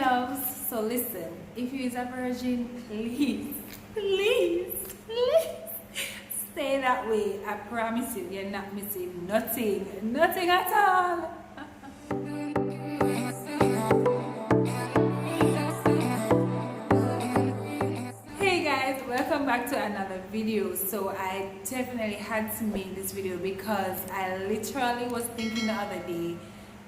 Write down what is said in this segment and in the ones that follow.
loves, so listen, if you is a virgin, please stay that way. I promise you, you're not missing nothing at all. Hey guys, welcome back to another video. So I definitely had to make this video because I literally was thinking the other day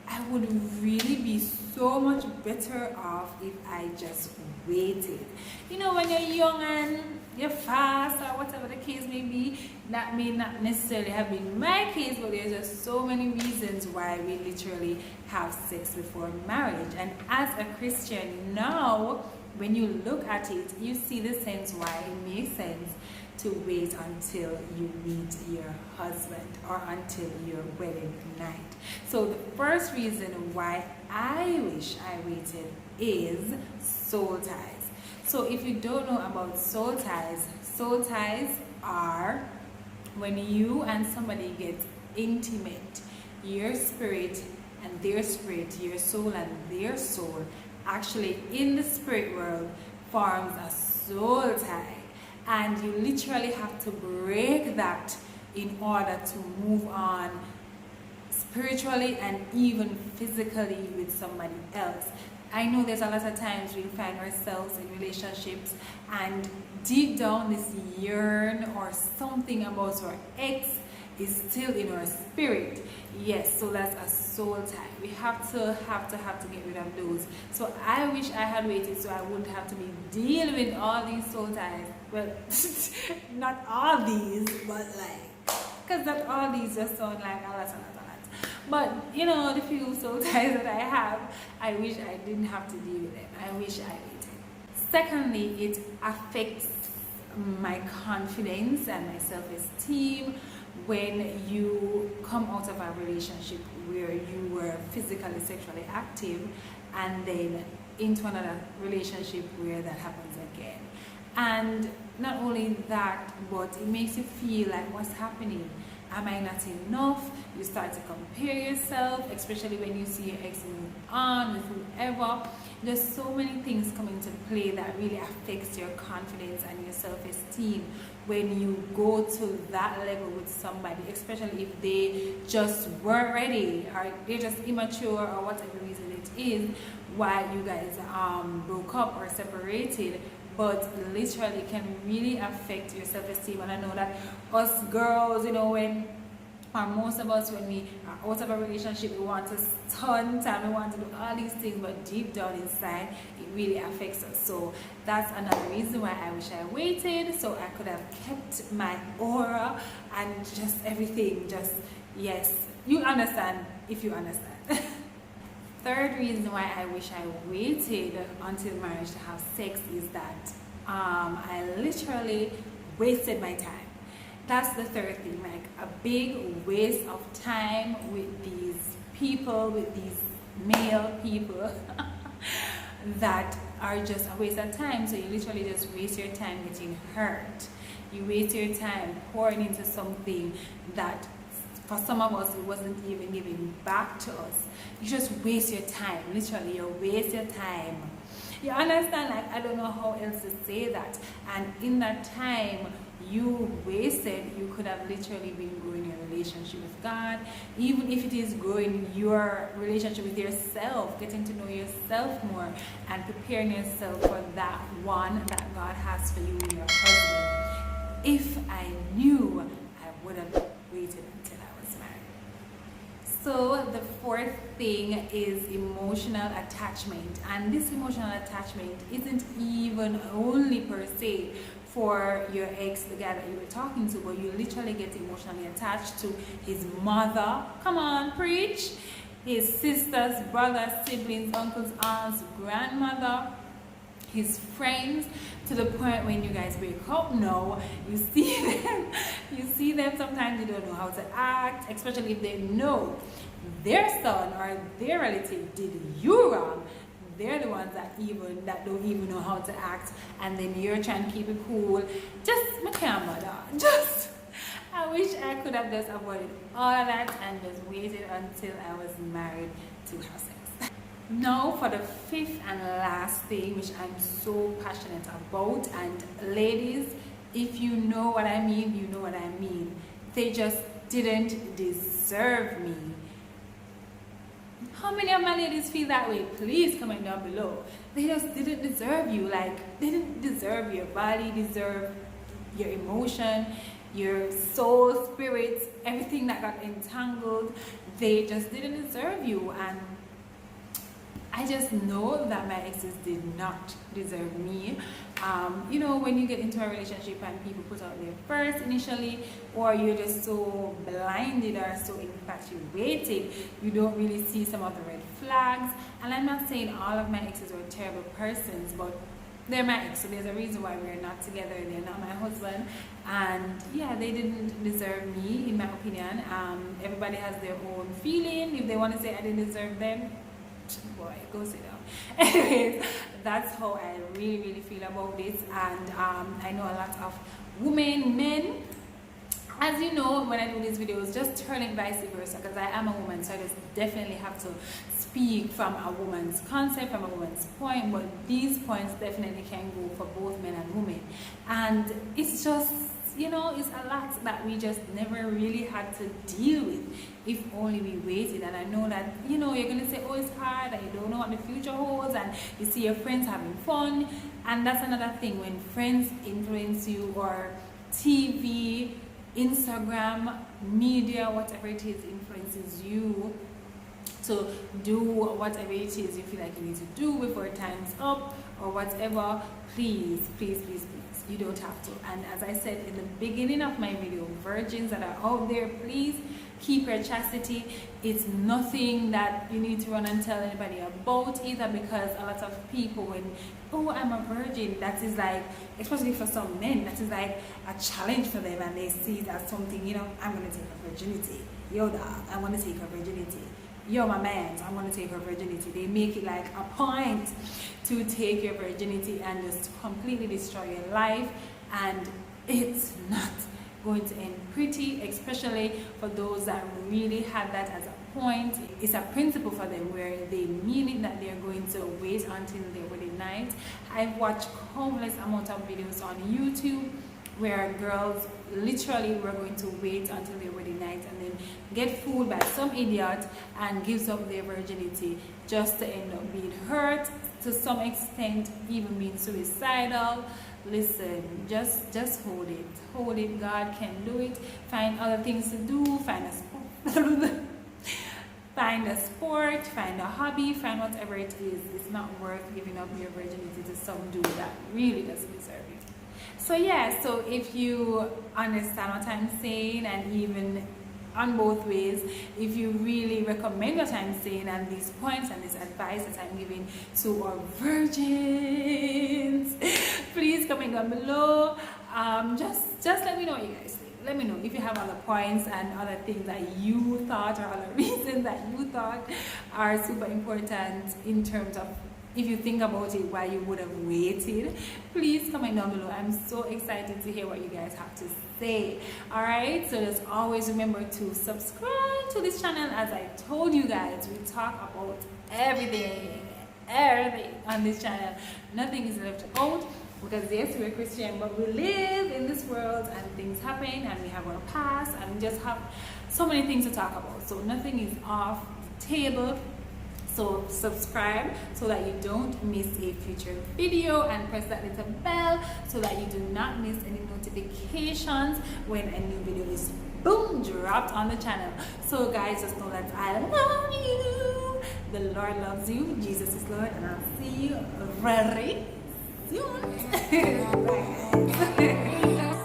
I would really be so much better off if I just waited. You know, when you're young and you're fast or whatever the case may be, that may not necessarily have been my case, but there's just so many reasons why we literally have sex before marriage. And as a Christian now, when you look at it, you see the sense why it makes sense to wait until you meet your husband or until your wedding night. So the first reason why I wish I waited is soul ties. So if you don't know about soul ties are when you and somebody get intimate, your spirit and their spirit, your soul and their soul, actually in the spirit world forms a soul tie. And you literally have to break that in order to move on spiritually and even physically with somebody else. I know there's a lot of times we find ourselves in relationships and deep down this yearn or something about our ex is still in our spirit. Yes, so that's a soul tie. We have to get rid of those. So I wish I had waited so I wouldn't have to be dealing with all these soul ties. Well, not all these, but like, because not all these just sound like a lot. But you know, the few soul ties that I have, I wish I didn't have to deal with them. I wish I waited. Secondly, it affects my confidence and my self-esteem when you come out of a relationship where you were physically, sexually active and then into another relationship where that happens again. And not only that, but it makes you feel like, what's happening? Am I not enough? You start to compare yourself, especially when you see your ex move on with whoever. There's so many things come into play that really affects your confidence and your self-esteem when you go to that level with somebody, especially if they just weren't ready or they're just immature or whatever reason it is why you guys broke up or separated. But literally can really affect your self-esteem. And I know that us girls, you know, when or most of us, when we are out of a relationship, we want to stunt and we want to do all these things, but deep down inside it really affects us. So that's another reason why I wish I waited, so I could have kept my aura and just everything. Just, yes, you understand if you understand. Third reason why I wish I waited until marriage to have sex is that I literally wasted my time. That's the third thing, like a big waste of time with these people, with these male people that are just a waste of time. So you literally just waste your time getting hurt. You waste your time pouring into something that for some of us, it wasn't even giving back to us. You just waste your time. Literally, you waste your time. You understand? Like, I don't know how else to say that. And in that time you wasted, you could have literally been growing your relationship with God. Even if it is growing your relationship with yourself, getting to know yourself more and preparing yourself for that one that God has for you and your husband. If I knew, I would have waited until I was married. So the fourth thing is emotional attachment, and this emotional attachment isn't even only per se for your ex, the guy that you were talking to, but you literally get emotionally attached to his mother. Come on, preach. His sisters, brothers, siblings, uncles, aunts, grandmother, his friends, to the point when you guys break up now, you see them sometimes you don't know how to act, especially if they know their son or their relative did you wrong. They're the ones that don't even know how to act, and then you're trying to keep it cool. Just my camera, just I wish I could have just avoided all of that and just waited until I was married to have sex. Now for the fifth and last thing, which I'm so passionate about, and ladies, if you know what I mean, you know what I mean. They just didn't deserve me. How many of my ladies feel that way? Please comment down below. They just didn't deserve you. Like, they didn't deserve your body, deserve your emotion, your soul, spirit, everything that got entangled. They just didn't deserve you. And I just know that my exes did not deserve me. You know, when you get into a relationship and people put out their first initially, or you're just so blinded or so infatuated, you don't really see some of the red flags. And I'm not saying all of my exes were terrible persons, but they're my ex, so there's a reason why we're not together. They're not my husband, and yeah, they didn't deserve me, in my opinion. Everybody has their own feeling. If they want to say I didn't deserve them, boy, go sit down. Anyways, that's how I really feel about this. And I know a lot of women, men, as you know, when I do these videos, just turn it vice versa, because I am a woman, so I just definitely have to speak from a woman's concept, from a woman's point. But these points definitely can go for both men and women, and it's just, you know, it's a lot that we just never really had to deal with if only we waited. And I know that, you know, you're gonna say, oh, it's hard and you don't know what the future holds, and you see your friends having fun. And that's another thing, when friends influence you, or TV, Instagram, media, whatever it is, influences you to do whatever it is you feel like you need to do before time's up or whatever. Please, you don't have to. And as I said in the beginning of my video, virgins that are out there, please keep your chastity. It's nothing that you need to run and tell anybody about either, because a lot of people, when, oh, I'm a virgin, that is like, especially for some men, that is like a challenge for them, and they see it as something, you know, I'm gonna take her virginity. Yo, dog, I want to take her virginity. Yo, my man, I'm going to take her virginity. They make it like a point to take your virginity and just completely destroy your life, and it's not going to end pretty, especially for those that really had that as a point. It's a principle for them where they mean it, that they're going to wait until their wedding night. I've watched countless amount of videos on YouTube where girls literally were going to wait until their wedding night and then get fooled by some idiot and gives up their virginity, just to end up being hurt, to some extent even being suicidal. Listen, just hold it. God can do it. Find other things to do. Find a sport, find a sport, find a hobby, find whatever it is. It's not worth giving up your virginity to some dude that really doesn't deserve it. So yeah, so if you understand what I'm saying, and even on both ways, if you really recommend what I'm saying and these points and this advice that I'm giving to our virgins, please comment down below. Just let me know what you guys think. Let me know if you have other points and other things that you thought, or other reasons that you thought are super important in terms of, if you think about it, why you would have waited. Please comment down below. I'm so excited to hear what you guys have to say. Alright, so just always remember to subscribe to this channel. As I told you guys, we talk about everything on this channel. Nothing is left out, because yes, we're Christian, but we live in this world and things happen, and we have our past, and we just have so many things to talk about. So nothing is off the table. So subscribe so that you don't miss a future video, and press that little bell so that you do not miss any notifications when a new video is boom dropped on the channel. So guys, just know that I love you. The Lord loves you. Jesus is Lord, and I'll see you very soon. Bye guys.